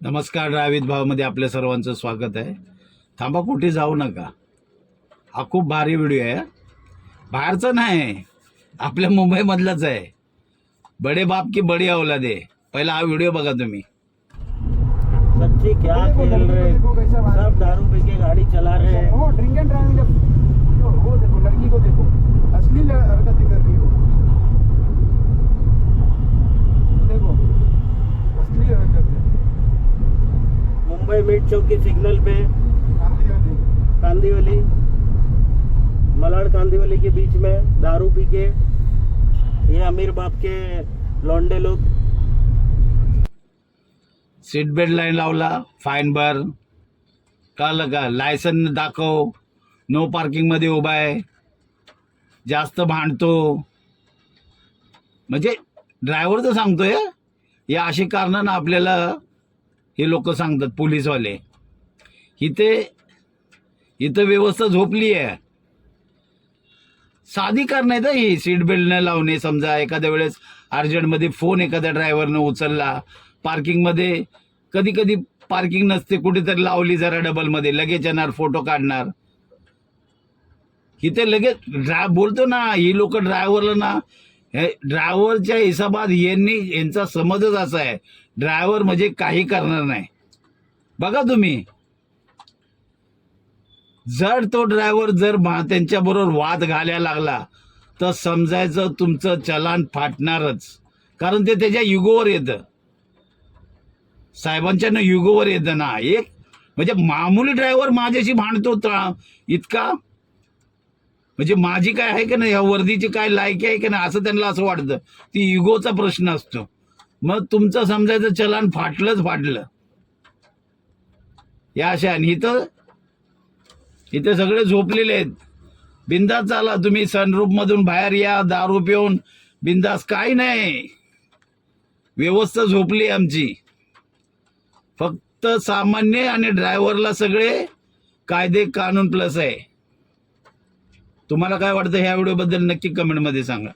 नमस्कार. ड्रायव्हित भावमध्ये आपल्या सर्वांचं स्वागत आहे. थांबा, कुठे जाऊ नका. हा खूप भारी व्हिडिओ आहे. बाहेरचा नाही, आपल्या मुंबईमधलाच आहे. बडे बाप की बडी औलाद आहे. पहिला हा व्हिडिओ बघा तुम्ही. सच्ची क्या खेल रहे, सब दारू पी के गाड़ी चला रहे हैं. वो ड्रिंक एंड ड्राइविंग वो देखो, लड़की को देखो, असली हरकतें कर रही हो. देखो असली हरकतें. मुंबई मिड चौकी सिग्नल पे कांदीवली मलाड कांदीवली के बीच में दारू पी के ये अमीर बाप के लौंडे लोग. सीट बेल्ट लाईन लावला, फाईन भर. कळलं का? लायसन दाखव. नो पार्किंग मध्ये उभा आहे. जास्त भांडतो. म्हणजे ड्रायव्हर तर सांगतोय या अशी कारणं ना आपल्याला हे लोक सांगतात, पोलीसवाले. इथं व्यवस्था झोपली आहे. साधी कारण आहे तर ही सीट बेल्ट न लावणे. समजा एखाद्या वेळेस अर्जंटमध्ये फोन एखाद्या ड्रायव्हरनं उचलला, पार्किंगमध्ये कधी कधी पार्किंग नसते, कुठेतरी लावली जरा डबलमध्ये, लगेच येणार, फोटो काढणार. इथे लगेच बोलतो ना, ही लोक ड्रायव्हरला ना, ड्रायव्हरच्या हिशोबात यांचा समजच असा आहे, ड्रायव्हर म्हणजे काही करणार नाही. बघा तुम्ही, जर तो ड्रायव्हर जर त्यांच्याबरोबर वाद घालायला लागला तर समजायचं तुमचं चलान फाटणारच. कारण ते त्याच्या युगोवर येतं, साहेबांच्या ना युगोवर येतं ना. एक म्हणजे मामूली ड्रायव्हर माझ्याशी भांडतो इतका, म्हणजे माझी काय आहे की नाही, या वर्दीची काय लायकी आहे की नाही, असं त्यांना असं वाटतं. ती युगोचा प्रश्न असतो. मग तुमचं समजायचं चलान फाटलं. या अशा. आणि इथे सगळे झोपलेले आहेत. बिंदास चाला तुम्ही, सनरूफ मधून बाहेर या, दारू पिऊन बिंदास. काही नाही, व्यवस्था झोपली आमची. फक्त सामान्य आणि ड्रायव्हरला सगळे कायदे कानून प्लस आहे. तुम्हाला काय वाटतं ह्या व्हिडिओबद्दल नक्की कमेंटमध्ये सांगा.